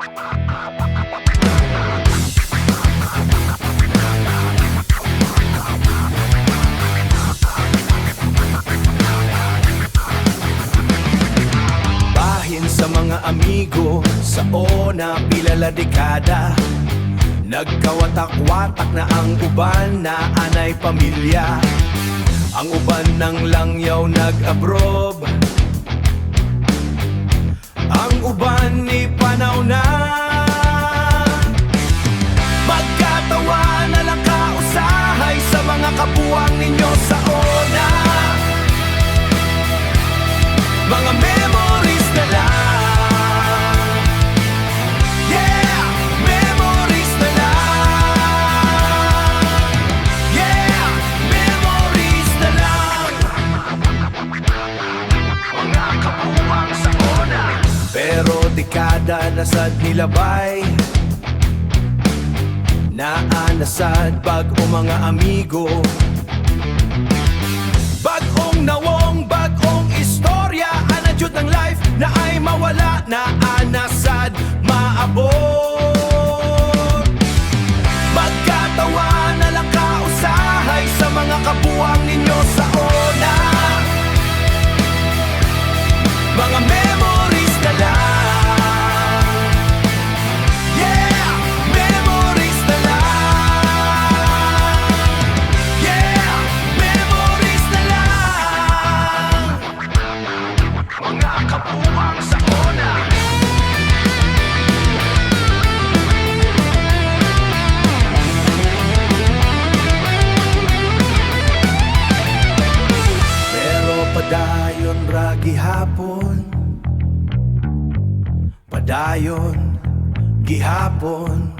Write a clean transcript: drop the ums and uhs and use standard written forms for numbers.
Bahin sa mga amigo, sa ona pilala dekada. Nagkawatak-watak na ang uban na anay pamilya. Ang uban ng langyaw nag-abrob, ang uban ni panaw na. Magkatawa na lang kausahay sa mga kapuwang ninyo sa ona. Mga memories na lang, yeah, memories na lang, yeah, memories na lang. Mga kapuwang sa ona. Pero dekada na sad nilabay, naanasad bag-o mga amigo. Bag-ong nawong, bag-ong istorya, anadyot ng life na ay mawala, na anasad maabot. Magkatawa na lang kausahay sa mga kapuwang ninyo sa ona. Mga memories na lang, yeah, memories na lang, yeah, memories na lang. Mga kapuwang sa ona. Pero padayon ra gihapon, padayon gihapon,